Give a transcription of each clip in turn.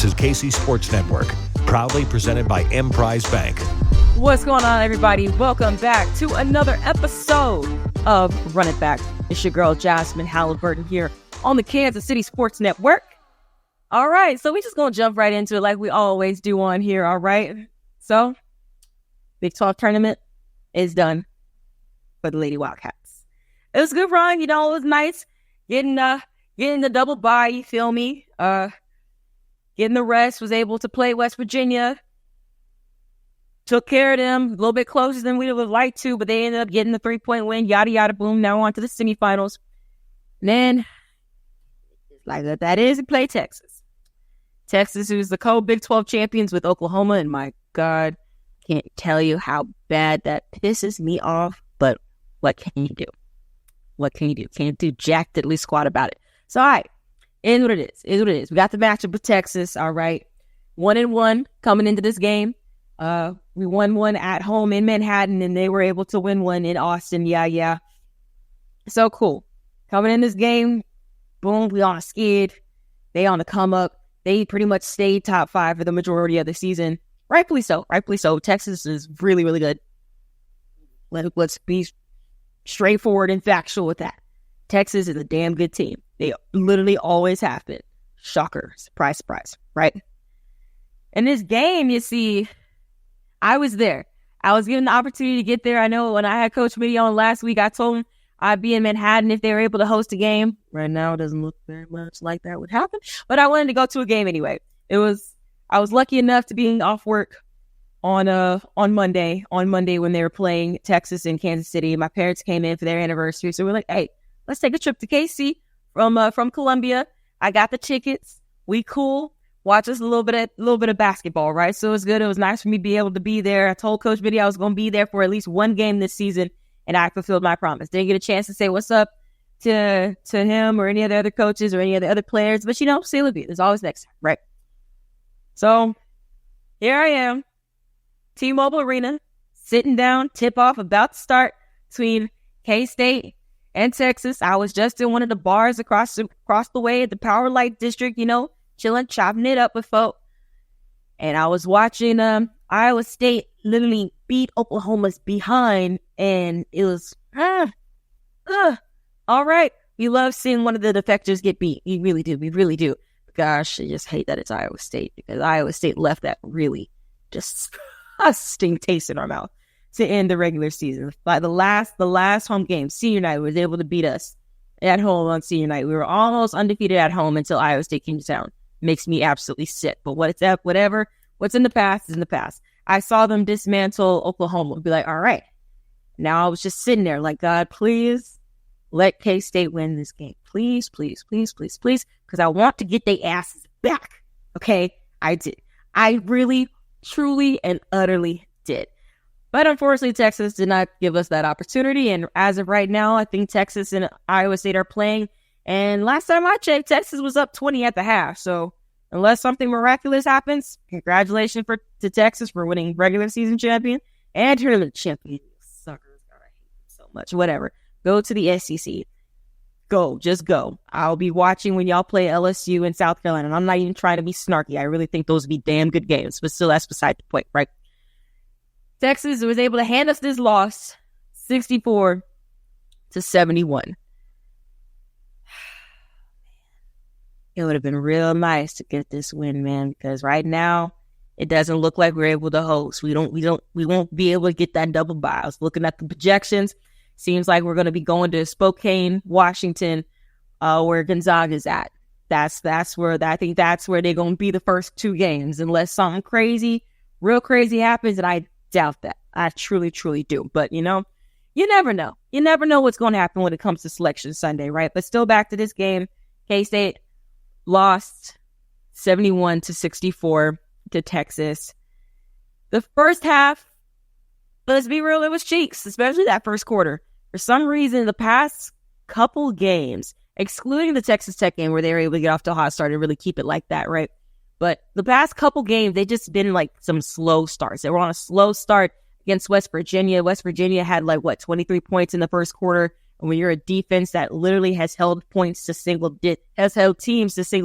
is KC Sports Network, proudly presented by Emprise Bank. What's going on, everybody? Welcome back to another episode of Run It Back. It's your girl, Jazsmin Halliburton, here on the Kansas City Sports Network. All right, so we just going to jump right into it like we always do on here, all right? So, Big 12 tournament is done for the Lady Wildcats. It was a good run, it was nice getting the double bye, you feel me? Getting the rest, was able to play West Virginia. Took care of them a little bit closer than we would have liked to, but they ended up getting the 3-point win, yada, yada, boom. Now on to the semifinals. And then, like that is, we play Texas. Texas, who's the co-Big 12 champions with Oklahoma, and my God, can't tell you how bad that pisses me off, but what can you do? What can you do? Can't do jack diddly squat about it. So, all right, is what it is. We got the matchup with Texas, all right. 1-1 coming into this game. We won one at home in Manhattan, and they were able to win one in Austin. Yeah. So cool. Coming in this game, boom, we on a skid. They on the come up. They pretty much stayed top 5 for the majority of the season. Rightfully so. Texas is really, really good. Let's be straightforward and factual with that. Texas is a damn good team. They literally always have been. Shocker. Surprise, right? In this game, you see, I was there. I was given the opportunity to get there. I know when I had Coach Mitty on last week, I told him I'd be in Manhattan if they were able to host a game. Right now, it doesn't look very much like that would happen, but I wanted to go to a game anyway. I was lucky enough to be off work on Monday when they were playing Texas and Kansas City. My parents came in for their anniversary, so we're like, hey, let's take a trip to KC from Columbia. I got the tickets. We cool. Watch us a little bit of basketball, right? So it was good. It was nice for me to be able to be there. I told Coach Mitty I was going to be there for at least one game this season, and I fulfilled my promise. Didn't get a chance to say what's up to him or any of the other coaches or any of the other players, but say la vie. There's always next time, right? So here I am, T-Mobile Arena, sitting down, tip-off about to start between K-State and Texas. I was just in one of the bars across the way at the Power Light District, chilling, chopping it up with folk. And I was watching Iowa State literally beat Oklahoma's behind, and it was, all right. We love seeing one of the defectors get beat. We really do. Gosh, I just hate that it's Iowa State, because Iowa State left that really disgusting taste in our mouth to end the regular season. By the last home game, senior night, was able to beat us at home on senior night. We were almost undefeated at home until Iowa State came to town. Makes me absolutely sick. But what's in the past is in the past. I saw them dismantle Oklahoma. Be like, all right. Now I was just sitting there like, God, please let K-State win this game. Please, because I want to get their asses back. Okay? I did. I really, truly, and utterly did. But unfortunately, Texas did not give us that opportunity. And as of right now, I think Texas and Iowa State are playing. And last time I checked, Texas was up 20 at the half. So unless something miraculous happens, congratulations to Texas for winning regular season champion and tournament champion. Suckers. God, I hate them so much. Whatever. Go to the SEC. Just go. I'll be watching when y'all play LSU and South Carolina. And I'm not even trying to be snarky. I really think those would be damn good games. But still, that's beside the point, right? Texas was able to hand us this loss, 64-71. It would have been real nice to get this win, man, because right now it doesn't look like we're able to host. We won't be able to get that double bye. I was looking at the projections. Seems like we're going to be going to Spokane, Washington, where Gonzaga's at. That's where I think that's where they're going to be the first 2 games, unless something real crazy happens, and I doubt that. I truly, truly do. But you never know. You never know what's going to happen when it comes to Selection Sunday, right? But still, back to this game, K-State lost 71-64 to Texas. The first half, let's be real, it was cheeks, especially that first quarter. For some reason, the past couple games, excluding the Texas Tech game where they were able to get off to a hot start and really keep it like that, right? But the past couple games, they just been like some slow starts. They were on a slow start against West Virginia. West Virginia had 23 points in the first quarter. And when you're a defense that literally has held teams to single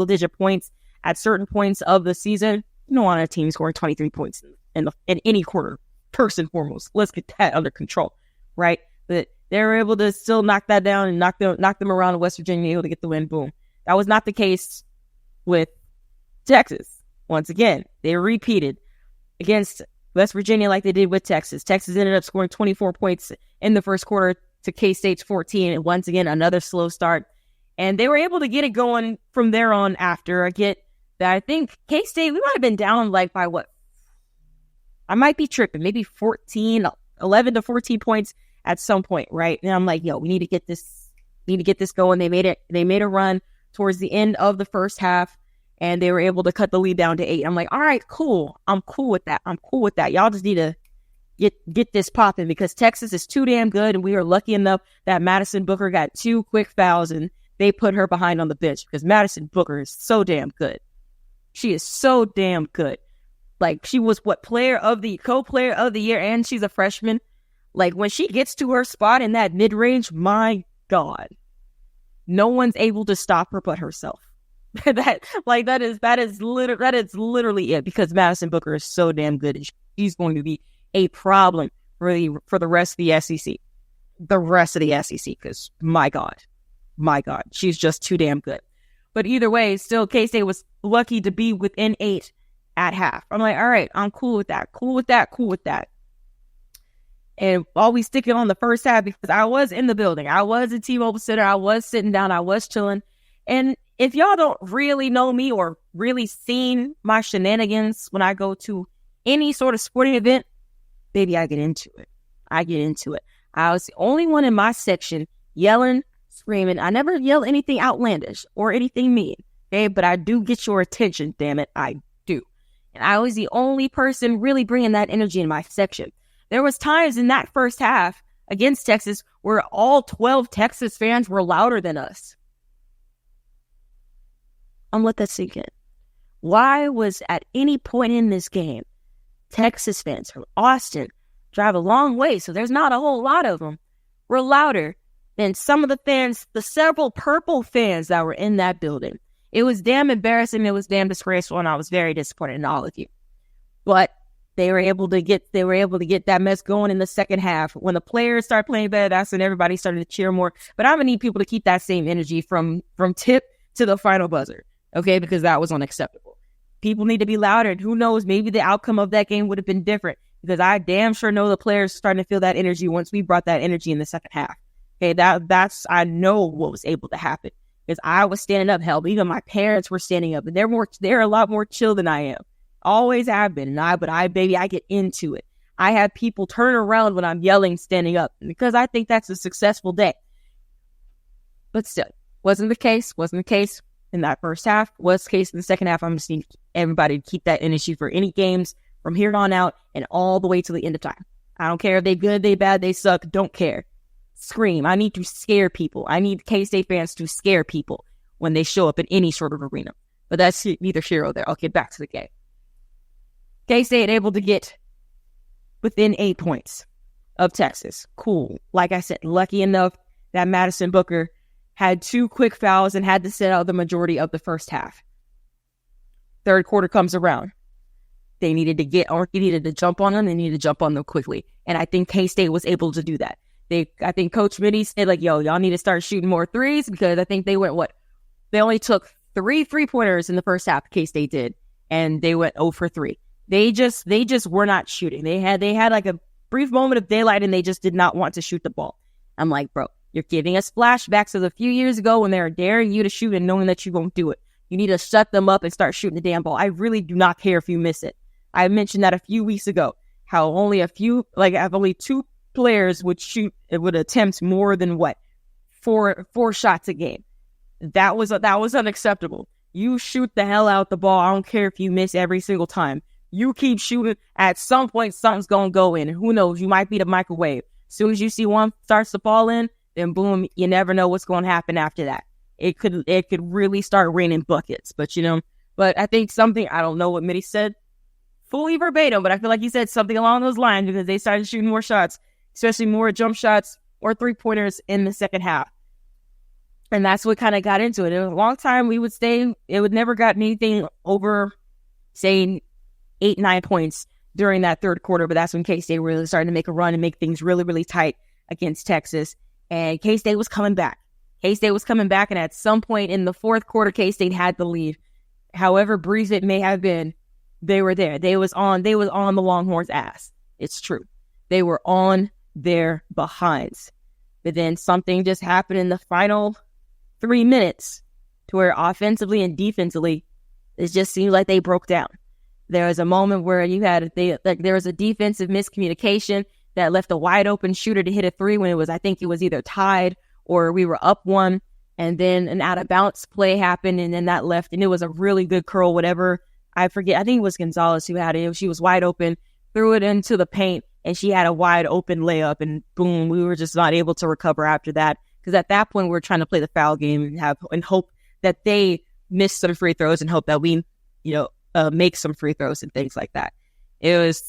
digit points at certain points of the season. You don't want a team scoring 23 points in any quarter, first and foremost. Let's get that under control, right? But they were able to still knock that down and knock them around in West Virginia, able to get the win. Boom. That was not the case with Texas. Once again, they repeated against West Virginia like they did with Texas. Texas ended up scoring 24 points in the first quarter to K-State's 14. And once again, another slow start. And they were able to get it going from there on after. I get that. I think K-State, we might have been down like by what? I might be tripping. Maybe 11 to 14 points at some point, right? And I'm like, yo, we need to get this going. They made a run towards the end of the first half, and they were able to cut the lead down to 8. I'm like, all right, cool. I'm cool with that. Y'all just need to get this popping because Texas is too damn good, and we are lucky enough that Madison Booker got 2 quick fouls, and they put her behind on the bench because Madison Booker is so damn good. She is so damn good. Like, she was co-player of the year, and she's a freshman. Like, when she gets to her spot in that mid-range, my God, no one's able to stop her but herself. that is literally it because Madison Booker is so damn good. And she's going to be a problem for the rest of the SEC. The rest of the SEC, because my God, she's just too damn good. But either way, still, K-State was lucky to be within 8 at half. I'm like, all right, I'm cool with that. And always sticking on the first half because I was in the building. I was at T-Mobile Center. I was sitting down. I was chilling. And if y'all don't really know me or really seen my shenanigans when I go to any sort of sporting event, baby, I get into it. I was the only one in my section yelling, screaming. I never yell anything outlandish or anything mean, okay? But I do get your attention, damn it. I do. And I was the only person really bringing that energy in my section. There was times in that first half against Texas where all 12 Texas fans were louder than us. I'm let that sink in. Why was at any point in this game, Texas fans from Austin drive a long way, so there's not a whole lot of them, were louder than some of the fans, the several purple fans that were in that building. It was damn embarrassing. It was damn disgraceful, and I was very disappointed in all of you. But they were able to get that mess going in the second half. When the players start playing better, that's when everybody started to cheer more. But I'm gonna need people to keep that same energy from tip to the final buzzer, okay? Because that was unacceptable. People need to be louder. And who knows? Maybe the outcome of that game would have been different. Because I damn sure know the players starting to feel that energy once we brought that energy in the second half. Okay, that's I know what was able to happen because I was standing up. Hell, even my parents were standing up, and they're a lot more chill than I am. Always have been, but I get into it. I have people turn around when I'm yelling, standing up, because I think that's a successful day. But still, wasn't the case in that first half. Was the case in the second half. I'm just need everybody to keep that energy for any games from here on out and all the way to the end of time. I don't care if they good, they bad, they suck. Don't care. Scream. I need to scare people. I need K-State fans to scare people when they show up in any sort of arena. But that's neither here or there. I'll get back to the game. K-State able to get within 8 points of Texas. Cool. Like I said, lucky enough that Madison Booker had 2 quick fouls and had to sit out the majority of the first half. Third quarter comes around. They needed to jump on them. They needed to jump on them quickly. And I think K-State was able to do that. I think Coach Mitty said, like, yo, y'all need to start shooting more threes because I think they went, they only took 3 3-pointers in the first half, K-State did, and they went 0 for 3. They just were not shooting. They had like a brief moment of daylight and they just did not want to shoot the ball. I'm like, bro, you're giving us flashbacks of a few years ago when they were daring you to shoot and knowing that you won't do it. You need to shut them up and start shooting the damn ball. I really do not care if you miss it. I mentioned that a few weeks ago, how only 2 players would attempt more than four shots a game. That was unacceptable. You shoot the hell out the ball. I don't care if you miss every single time. You keep shooting. At some point, something's gonna go in. Who knows? You might be the microwave. As soon as you see one starts to fall in, then boom, you never know what's going to happen after that. It could really start raining buckets. But I think something, I don't know what Mitty said fully verbatim, but I feel like he said something along those lines because they started shooting more shots, especially more jump shots or 3-pointers in the second half. And that's what kind of got into it. In a long time, we would stay, it would never got anything over, say, 8-9 points during that third quarter. But that's when K-State really started to make a run and make things really, really tight against Texas. And K-State was coming back. K-State was coming back. And at some point in the fourth quarter, K-State had the lead. However brief it may have been, they were there. They was on the Longhorns' ass. It's true. They were on their behinds. But then something just happened in the final 3 minutes to where offensively and defensively, it just seemed like they broke down. There was a moment where there was a defensive miscommunication that left a wide open shooter to hit a three when I think it was either tied or we were up one. And then an out of bounds play happened, and then that left, and it was a really good curl, whatever. I forget. I think it was Gonzalez who had it. She was wide open, threw it into the paint, and she had a wide open layup, and boom, we were just not able to recover after that. Because at that point, we were trying to play the foul game and hope that they miss some free throws and hope that we, make some free throws and things like that. It was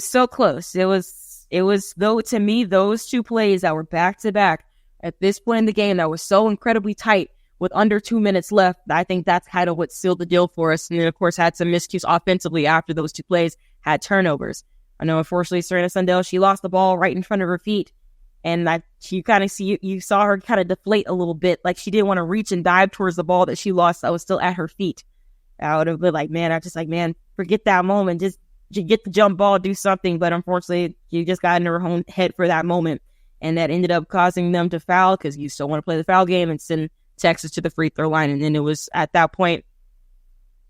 so close. It was though, to me, those two plays that were back to back at this point in the game that was so incredibly tight with under 2 minutes left. I think that's kind of what sealed the deal for us. And then, of course, had some miscues offensively after those two plays, had turnovers. I know, unfortunately, Serena Sundell, she lost the ball right in front of her feet. And you saw her kind of deflate a little bit. Like she didn't want to reach and dive towards the ball that she lost that was still at her feet. I would have been like, man, forget that moment. Just get the jump ball, do something. But unfortunately, you just got in her own head for that moment. And that ended up causing them to foul because you still want to play the foul game and send Texas to the free throw line. And then it was at that point,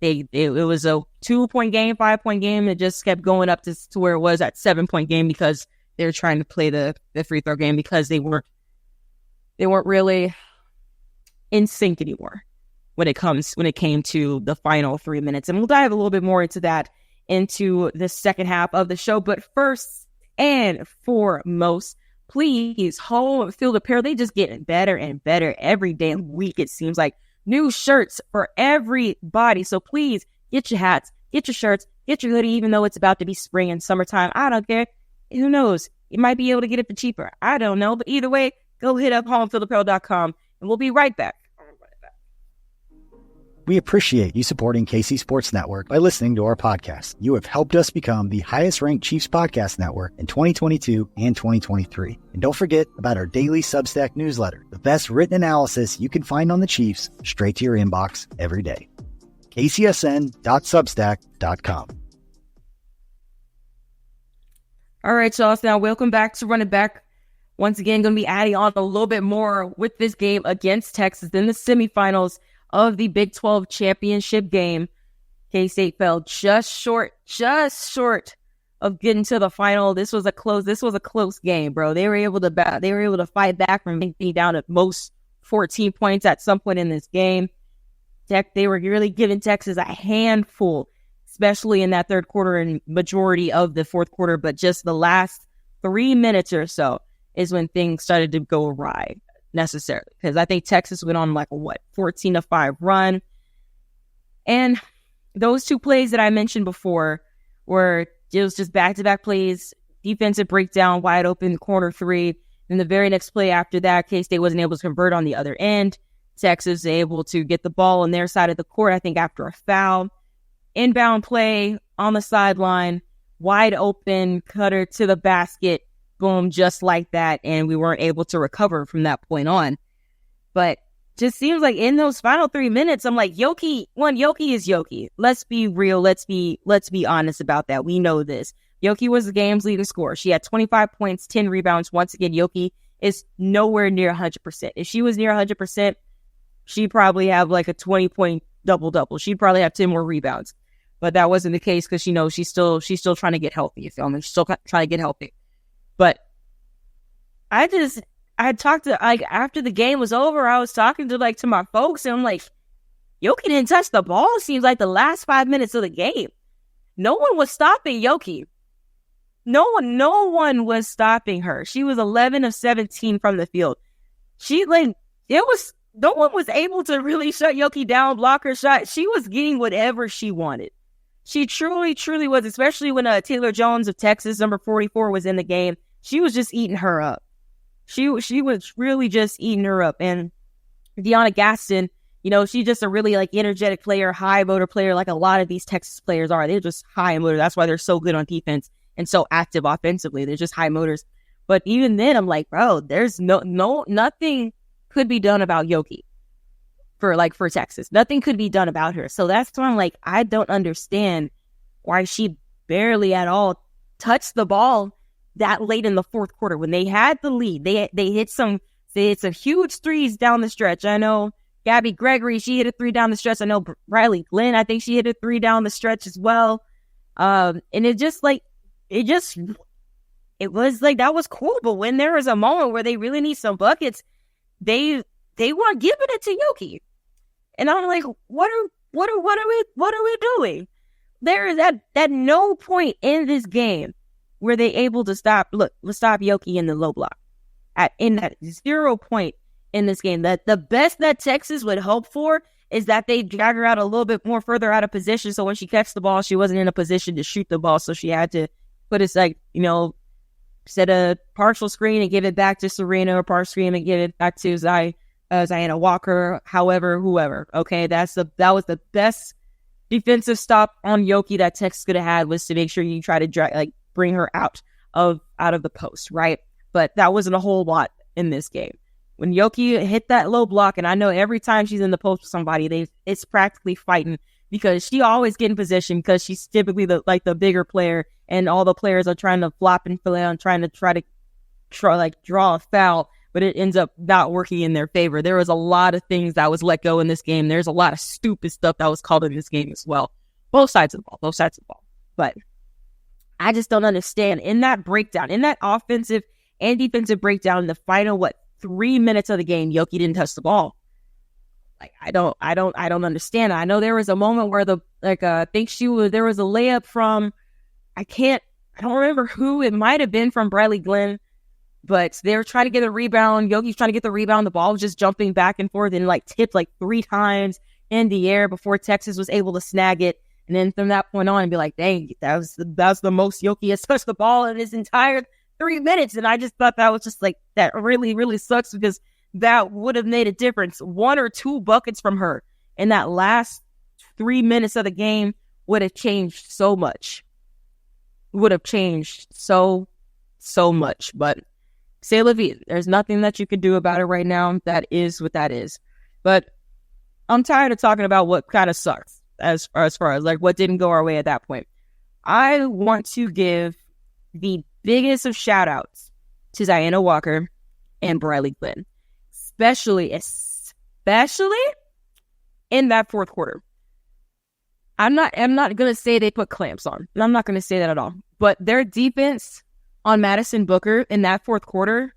it was a 2-point game, 5-point game. It just kept going up to where it was at 7-point game because they were trying to play the free throw game because they weren't really in sync anymore when it came to the final 3 minutes. And we'll dive a little bit more into that into the second half of the show. But first and foremost, please, home field apparel, they just getting better and better every damn week. It seems like new shirts for everybody. So please get your hats, get your shirts, get your hoodie, even though it's about to be spring and summertime. I don't care. Who knows? You might be able to get it for cheaper. I don't know. But either way, go hit up homefieldapparel.com and we'll be right back. We appreciate you supporting KC Sports Network by listening to our podcast. You have helped us become the highest-ranked Chiefs podcast network in 2022 and 2023. And don't forget about our daily Substack newsletter, the best written analysis you can find on the Chiefs straight to your inbox every day. kcsn.substack.com. All right, y'all. So now welcome back to Run It Back. Once again, going to be adding on a little bit more with this game against Texas in the semifinals of the Big 12 championship game. K-State fell just short of getting to the final. This was a close game, bro. They were able to fight back from being down at most 14 points at some point in this game. They were really giving Texas a handful, especially in that third quarter and majority of the fourth quarter. But just the last 3 minutes or so is when things started to go awry. Necessarily, because I think Texas went on 14-5 run. And those two plays that I mentioned before it was just back-to-back plays, defensive breakdown, wide open, corner three. Then the very next play after that, K-State wasn't able to convert on the other end. Texas was able to get the ball on their side of the court, I think after a foul. Inbound play on the sideline, wide open, cutter to the basket. Boom, just like that. And we weren't able to recover from that point on. But just seems like in those final 3 minutes, I'm like, Yoki is Yoki. Let's be real. Let's be honest about that. We know this. Yoki was the game's leading scorer. She had 25 points, 10 rebounds. Once again, Yoki is nowhere near 100%. If she was near 100%, she'd probably have a 20-point double-double. She'd probably have 10 more rebounds. But that wasn't the case because she's still trying to get healthy. You feel me? She's still trying to get healthy. But I talked to, after the game was over, I was talking to my folks, and I'm like, Yoki didn't touch the ball. It seems like the last 5 minutes of the game. No one was stopping Yoki. No one was stopping her. She was 11 of 17 from the field. No one was able to really shut Yoki down, block her shot. She was getting whatever she wanted. She truly, truly was, especially when Taylor Jones of Texas, number 44, was in the game. She was just eating her up. She was really just eating her up. And Deanna Gaston, you know, she's just a really like energetic player, high motor player, like a lot of these Texas players are. They're just high motor. That's why they're so good on defense and so active offensively. They're just high motors. But even then, I'm like, bro, there's nothing could be done about Yoki for Texas. Nothing could be done about her. So that's why I'm like, I don't understand why she barely at all touched the ball that late in the fourth quarter when they had the lead. They hit some huge threes down the stretch. I know Gabby Gregory, she hit a 3 down the stretch. I know Riley Glenn, I think she hit a 3 down the stretch as well. And it was like, that was cool. But when there was a moment where they really need some buckets, they weren't giving it to Yoki. And I'm like, what are we doing? There is at no point in this game were they able to stop Yoki in the low block. In that 0 point in this game, that the best that Texas would hope for is that they drag her out a little bit more further out of position. So when she catches the ball, she wasn't in a position to shoot the ball. So she had to put it like, you know, set a partial screen and give it back to Serena, or partial screen and give it back to Ziana Walker, whoever. Okay, that was the best defensive stop on Yoki that Texas could have had, was to make sure you try to bring her out of the post, right? But that wasn't a whole lot in this game. When Yoki hit that low block, and I know every time she's in the post with somebody, it's practically fighting, because she always get in position, because she's typically the bigger player, and all the players are trying to flop and fill out and trying to draw a foul, but it ends up not working in their favor. There was a lot of things that was let go in this game. There's a lot of stupid stuff that was called in this game as well. Both sides of the ball. But I just don't understand. In that breakdown, in that offensive and defensive breakdown, in the final 3 minutes of the game, Yoki didn't touch the ball. Like, I don't understand. I know there was a moment where there was a layup from, I don't remember who, it might have been from Bradley Glenn, but they were trying to get a rebound. Yoki's trying to get the rebound. The ball was just jumping back and forth and tipped 3 times in the air before Texas was able to snag it. And then from that point on, and be like, dang, that was the most Yoki has touched the ball in his entire 3 minutes. And I just thought that was just that really, really sucks, because that would have made a difference. 1 or 2 buckets from her in that last 3 minutes of the game would have changed so much. Would have changed so much. But c'est la vie. There's nothing that you can do about it right now. That is what that is. But I'm tired of talking about what kind of sucks as far as what didn't go our way at that point. I want to give the biggest of shout outs to Ziana Walker and Briley Glenn, especially in that fourth quarter. I'm not gonna say they put clamps on. I'm not gonna say that at all. But their defense on Madison Booker in that fourth quarter,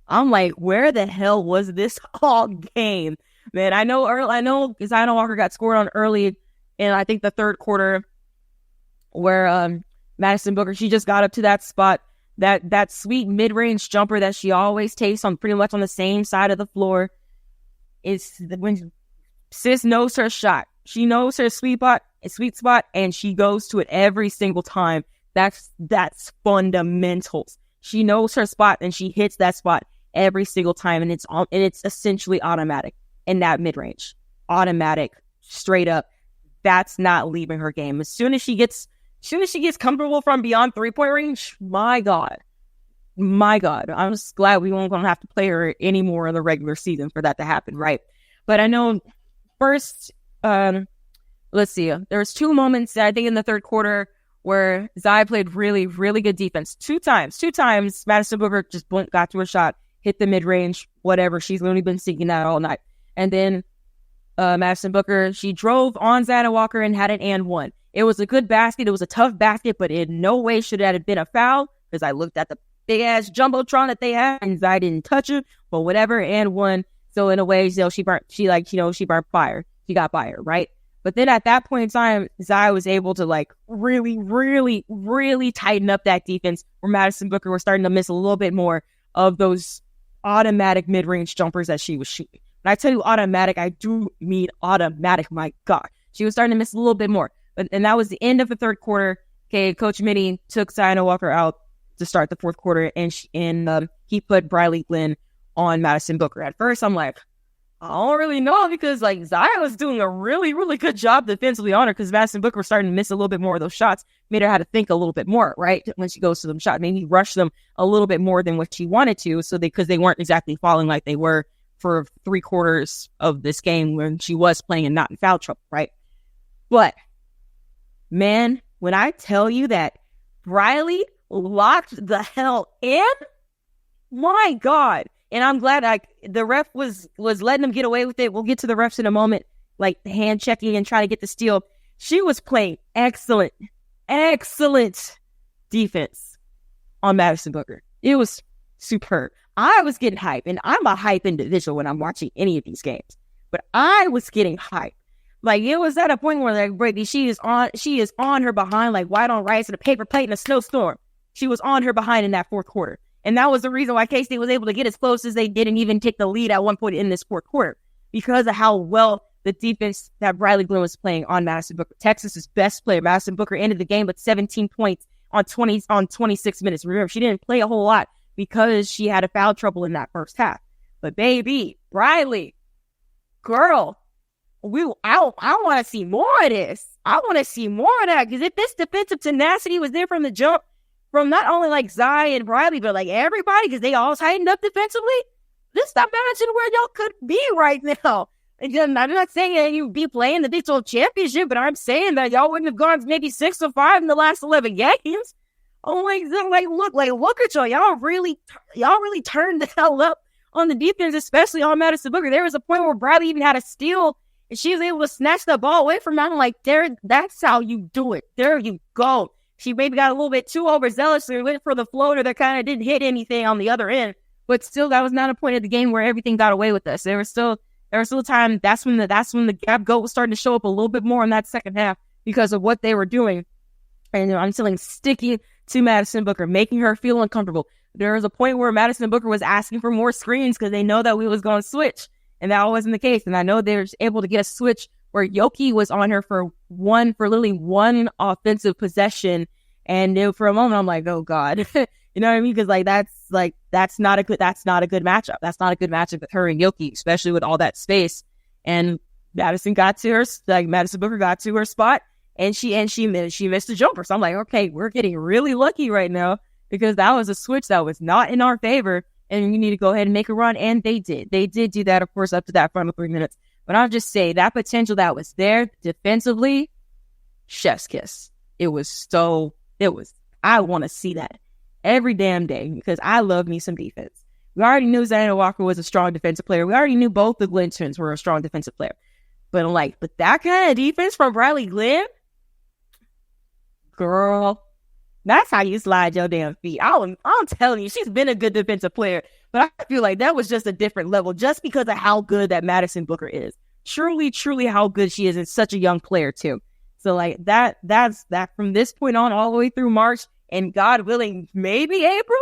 I'm like, where the hell was this all game? Man, I know Ziana Walker got scored on early in, I think, the third quarter, where Madison Booker, she just got up to that spot, that sweet mid-range jumper that she always takes on pretty much on the same side of the floor. It's when sis knows her shot. She knows her sweet spot, and she goes to it every single time. That's fundamentals. She knows her spot, and she hits that spot every single time, and it's essentially automatic in that mid-range. Automatic, straight up. That's not leaving her game. As soon as she gets comfortable from beyond 3-point range, my God, I'm just glad we won't gonna have to play her anymore in the regular season for that to happen, right? But I know first, let's see, there was 2 moments, I think, in the third quarter where Zai played really, really good defense. Two times, Madison Booker just got to her shot, hit the mid-range, whatever. She's literally been seeking that all night. And then Madison Booker, she drove on Ziana Walker and had an and one. It was a good basket. It was a tough basket, but in no way should it have been a foul, because I looked at the big-ass Jumbotron that they had, and Zai didn't touch it, but whatever, and one. So in a way, she burnt fire. She got fire, right? But then at that point in time, Zai was able to really, really, really tighten up that defense, where Madison Booker was starting to miss a little bit more of those automatic mid-range jumpers that she was shooting. When I tell you automatic, I do mean automatic. My God, she was starting to miss a little bit more. And that was the end of the third quarter. Okay, Coach Minnie took Ziana Walker out to start the fourth quarter, and he put Briley Glenn on Madison Booker. At first, I'm like, I don't really know because like Zaya was doing a really, really good job defensively on her because Madison Booker was starting to miss a little bit more of those shots, made her have to think a little bit more, right? When she goes to them shots, maybe rush them a little bit more than what she wanted to. So because they weren't exactly falling like they were for 3/4 of this game when she was playing and not in foul trouble, right? But man, when I tell you that Briley locked the hell in, my God. And I'm glad the ref was letting them get away with it. We'll get to the refs in a moment, like hand checking and trying to get the steal. She was playing excellent defense on Madison Booker. It was superb. I was getting hype, and I'm a hype individual when I'm watching any of these games. But I was getting hype. Like, it was at a point where, like, Brady, she is on her behind, like white on rice in a paper plate in a snowstorm. She was on her behind in that fourth quarter. And that was the reason why K-State was able to get as close as they did and even take the lead at one point in this fourth quarter, because of how well the defense that Briley Glenn was playing on Madison Booker. Texas's best player, Madison Booker, ended the game with 17 points on 26 minutes. Remember, she didn't play a whole lot because she had a foul trouble in that first half. But baby, Briley, girl, I want to see more of this. I want to see more of that, because if this defensive tenacity was there from the jump, from not only like Zai and Briley, but like everybody, because they all tightened up defensively, just imagine where y'all could be right now. And I'm not saying that you'd be playing the Big 12 championship, but I'm saying that y'all wouldn't have gone maybe 6-5 in the last 11 games. Oh my God, look at y'all. Y'all really turned the hell up on the defense, especially on Madison Booker. There was a point where Briley even had a steal, and she was able to snatch the ball away from him. I'm like, that's how you do it. There you go. She maybe got a little bit too overzealous and went for the floater that kind of didn't hit anything on the other end. But still, that was not a point of the game where everything got away with us. There was still time. That's when the gap goat was starting to show up a little bit more in that second half because of what they were doing. And I'm feeling sticky to Madison Booker, making her feel uncomfortable. There was a point where Madison Booker was asking for more screens because they know that we was going to switch. And that wasn't the case. And I know they were able to get a switch where Yoki was on her for literally one offensive possession. And for a moment, I'm like, oh God, you know what I mean? Because that's not a good matchup. That's not a good matchup with her and Yoki, especially with all that space. And Madison Booker got to her spot, and she missed a jumper. So I'm like, okay, we're getting really lucky right now, because that was a switch that was not in our favor, and we need to go ahead and make a run. And they did do that, of course, up to that final 3 minutes. But I'll just say that potential that was there defensively, chef's kiss. I want to see that every damn day, because I love me some defense. We already knew Zaina Walker was a strong defensive player. We already knew both the Glenn twins were a strong defensive player. But I'm like, but that kind of defense from Briley Glenn, girl, that's how you slide your damn feet. I'm telling you, she's been a good defensive player, but I feel like that was just a different level just because of how good that Madison Booker is. Truly, truly how good she is, and such a young player too. So like that's from this point on all the way through March, and God willing, maybe April.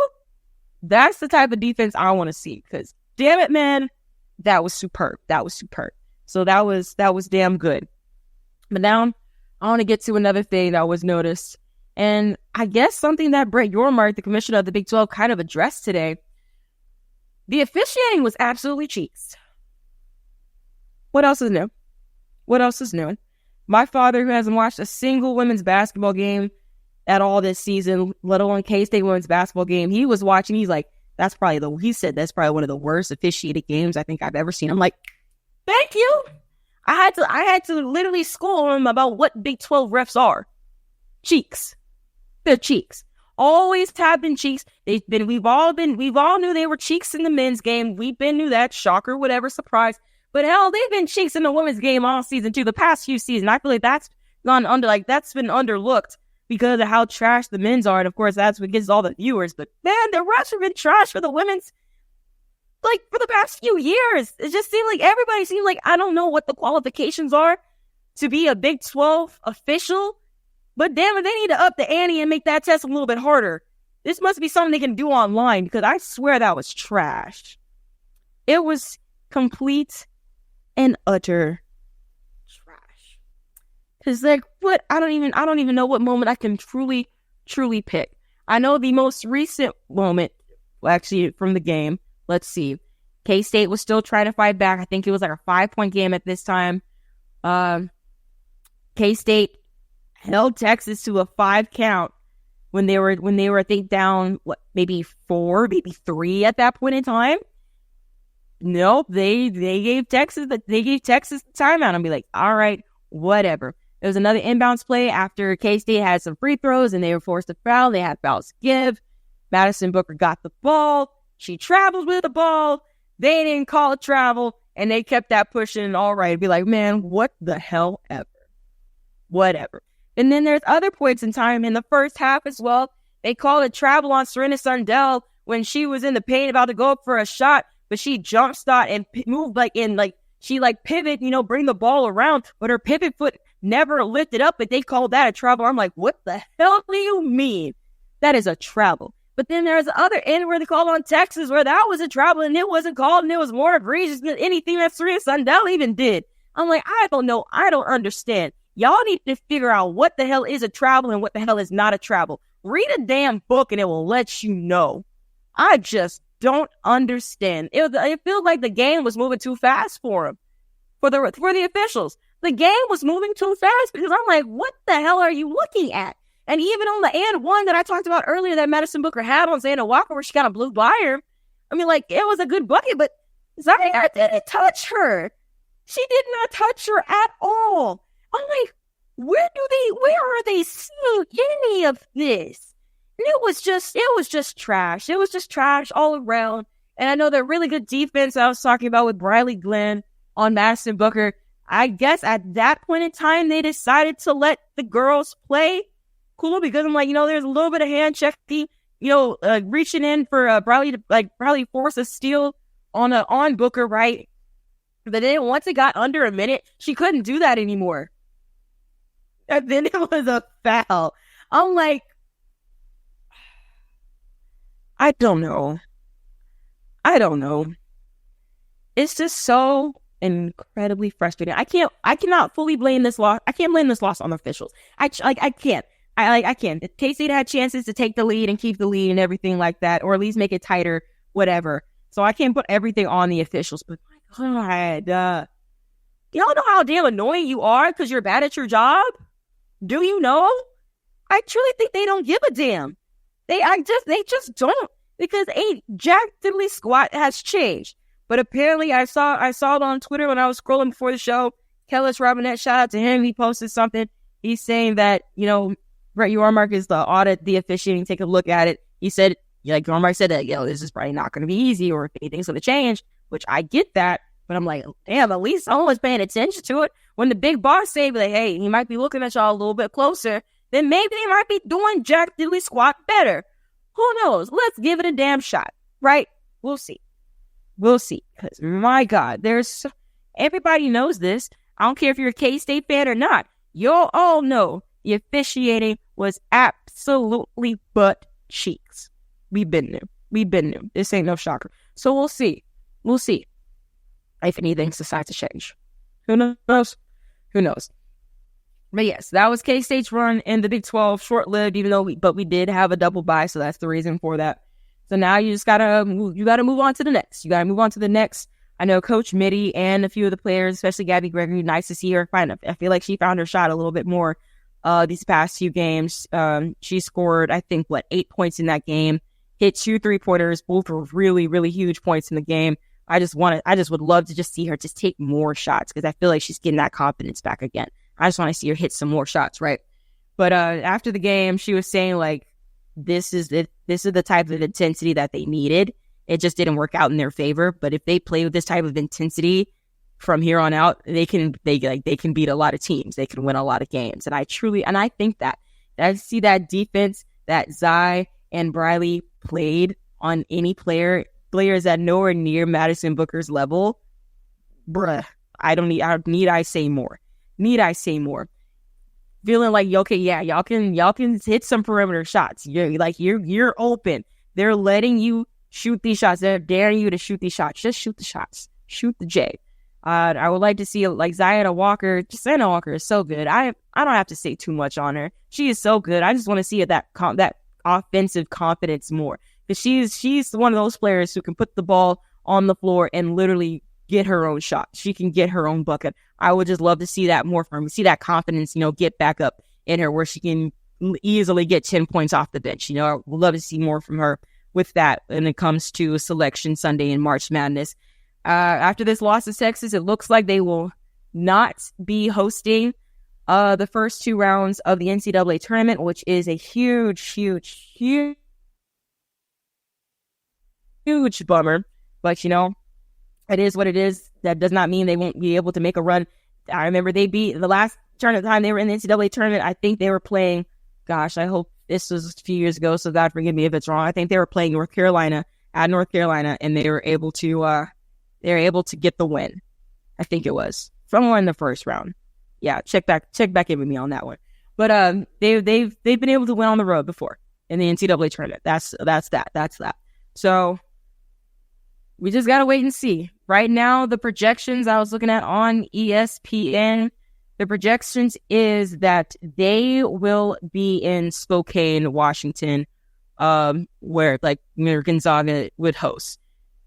That's the type of defense I want to see, because damn it, man, that was superb. So that was damn good. But now I want to get to another thing that was noticed, and I guess something that Brett Yormark, the commissioner of the Big 12, kind of addressed today. The officiating was absolutely cheeks. What else is new? My father, who hasn't watched a single women's basketball game at all this season, let alone K-State women's basketball game, he was watching. He's like, he said that's probably one of the worst officiated games I think I've ever seen. I'm like, thank you. I had to literally school him about what Big 12 refs are. Cheeks. They're cheeks. Always tapping cheeks. We all knew they were cheeks in the men's game. We knew that. Shocker, whatever, surprise. But hell, they've been cheeks in the women's game all season too. The past few seasons, I feel like that's been underlooked because of how trash the men's are, and of course that's what gets all the viewers. But man, the refs have been trash for the women's, like, for the past few years. It just seemed like everybody seems like, I don't know what the qualifications are to be a Big 12 official, but damn it, they need to up the ante and make that test a little bit harder. This must be something they can do online, because I swear that was trash. It was complete and utter trash. Cause like, what? I don't even know what moment I can truly pick. I know the most recent moment, well, actually from the game. Let's see. K-State was still trying to fight back. I think it was like a 5-point game at this time. K-State held Texas to a 5 count when they were I think down maybe 4, maybe 3 at that point in time. Nope, they gave Texas the timeout and be like, all right, whatever. There was another inbounds play after K-State had some free throws and they were forced to foul. They had fouls to give. Madison Booker got the ball. She traveled with the ball. They didn't call it travel, and they kept that pushing. All right, be like, man, what the hell ever. Whatever. And then there's other points in time in the first half as well. They called it travel on Serena Sundell when she was in the paint about to go up for a shot, but she jump shot and moved she pivot, bring the ball around, but her pivot foot never lifted up, but they called that a travel. I'm like, what the hell do you mean? That is a travel. But then there's the other end where they called on Texas where that was a travel and it wasn't called and it was more egregious than anything that Serena Sundell even did. I'm like, I don't know. I don't understand. Y'all need to figure out what the hell is a travel and what the hell is not a travel. Read a damn book and it will let you know. I just don't understand. It feels like the game was moving too fast for them, for the officials. The game was moving too fast because I'm like, what the hell are you looking at? And even on the and one that I talked about earlier that Madison Booker had on Xander Walker where she kind of blew by her. I mean, it was a good bucket, but Zaya didn't touch her. She did not touch her at all. I'm like, where are they seeing any of this? And it was just trash. It was just trash all around. And I know the really good defense I was talking about with Briley Glenn on Madison Booker. I guess at that point in time, they decided to let the girls play. Cool, because I'm like, there's a little bit of hand checking, reaching in for Briley to force a steal on Booker, right? But then once it got under a minute, she couldn't do that anymore. And then it was a foul. I'm like, I don't know. It's just so incredibly frustrating. I cannot fully blame this loss. I can't blame this loss on the officials. I can't. I can't. K-State had chances to take the lead and keep the lead and everything like that, or at least make it tighter, whatever. So I can't put everything on the officials. But my God, y'all know how damn annoying you are because you're bad at your job? Do you know? I truly think they don't give a damn. They just don't, because a jack diddly squat has changed. But apparently I saw it on Twitter when I was scrolling before the show. Kellis Robinette, shout out to him. He posted something. He's saying that, Brett Yormark is the audit, the officiating, take a look at it. He said, Yormark said that, this is probably not going to be easy or if anything's going to change, which I get that. But I'm like, damn, at least someone's paying attention to it. When the big boss say, hey, he might be looking at y'all a little bit closer, then maybe they might be doing jack diddly squat better. Who knows? Let's give it a damn shot, right? We'll see. Because, my God, everybody knows this. I don't care if you're a K-State fan or not. You'll all know the officiating was absolutely butt cheeks. We've been there. This ain't no shocker. So we'll see. If anything decides to change. Who knows? But yes, that was K-State's run in the Big 12. Short-lived, even though we did have a double bye, so that's the reason for that. So now you just gotta move on to the next. I know Coach Mitty and a few of the players, especially Gabby Gregory, nice to see her I feel like she found her shot a little bit more these past few games. She scored, I think, 8 points in that game, hit 2 3-pointers, both were really, really huge points in the game. I just would love to just see her just take more shots because I feel like she's getting that confidence back again. I just want to see her hit some more shots, right? But after the game, she was saying this is the type of intensity that they needed. It just didn't work out in their favor. But if they play with this type of intensity from here on out, they can beat a lot of teams. They can win a lot of games. And I think that I see that defense that Zai and Briley played on any players that nowhere near Madison Booker's level. Bruh, need I say more? Feeling like, okay, yeah, y'all can hit some perimeter shots. You're open. They're letting you shoot these shots. They're daring you to shoot these shots. Just shoot the shots. Shoot the J. I would like to see Zayana Walker. Zayana Walker is so good. I don't have to say too much on her. She is so good. I just want to see that offensive confidence more, because she's one of those players who can put the ball on the floor and literally get her own shot. She can get her own bucket. I would just love to see that more from her. See that confidence, get back up in her where she can easily get 10 points off the bench. I would love to see more from her with that when it comes to Selection Sunday in March Madness. After this loss to Texas, it looks like they will not be hosting the first 2 rounds of the NCAA tournament, which is a huge bummer. But, it is what it is. That does not mean they won't be able to make a run. I remember they beat the last tournament time they were in the NCAA tournament. I think they were playing, I hope this was a few years ago, so God forgive me if it's wrong. I think they were playing North Carolina, and they were able to get the win. I think it was somewhere in the first round. Yeah, check back in with me on that one. But they've been able to win on the road before in the NCAA tournament. That's that. So we just gotta wait and see. Right now, the projections I was looking at on ESPN, the projections is that they will be in Spokane, Washington, where Gonzaga would host.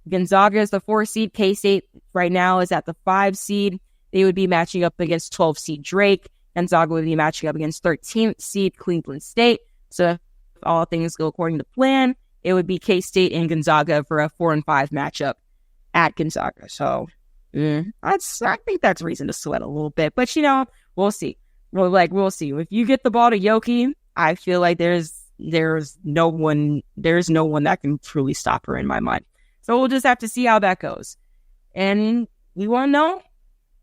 Gonzaga is the 4 seed. K-State right now is at the 5 seed. They would be matching up against 12 seed Drake. Gonzaga would be matching up against 13th seed Cleveland State. So if all things go according to plan, it would be K-State and Gonzaga for a 4 and 5 matchup at Gonzaga. So I think that's reason to sweat a little bit. But we'll see. We'll see. If you get the ball to Yoki, I feel like there's no one that can truly stop her in my mind. So we'll just have to see how that goes. And we won't know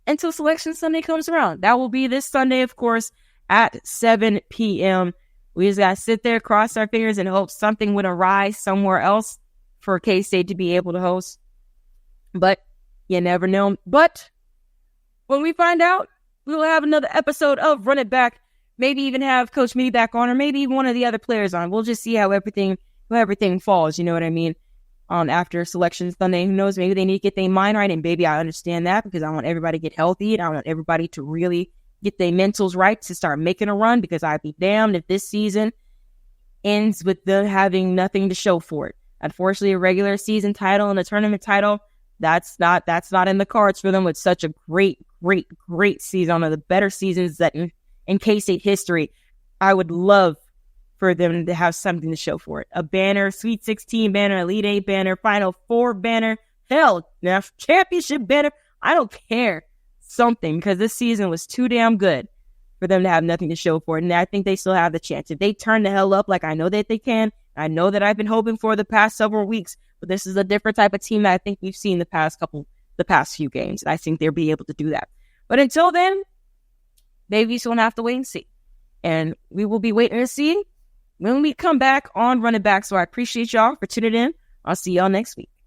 until Selection Sunday comes around. That will be this Sunday, of course, at 7 p.m. We just got to sit there, cross our fingers, and hope something would arise somewhere else for K-State to be able to host. But you never know. But when we find out, we'll have another episode of Run It Back. Maybe even have Coach Mitty back on, or maybe even one of the other players on. We'll just see how everything falls. You know what I mean? After Selection Sunday, who knows? Maybe they need to get their mind right. And baby, I understand that because I want everybody to get healthy and I want everybody to really get their mentals right to start making a run, because I'd be damned if this season ends with them having nothing to show for it. Unfortunately, a regular season title and a tournament title, that's not in the cards for them with such a great season, one of the better seasons that in K-State history. I would love for them to have something to show for it. A banner, Sweet 16 banner, Elite 8 banner, Final 4 banner, hell, championship banner. I don't care. Something, because this season was too damn good for them to have nothing to show for it. And I think they still have the chance. If they turn the hell up like I know that they can, I know that I've been hoping for the past several weeks, but this is a different type of team that I think we've seen the past few games. And I think they'll be able to do that. But until then, maybe you still have to wait and see. And we will be waiting to see when we come back on Run It Back. So I appreciate y'all for tuning in. I'll see y'all next week.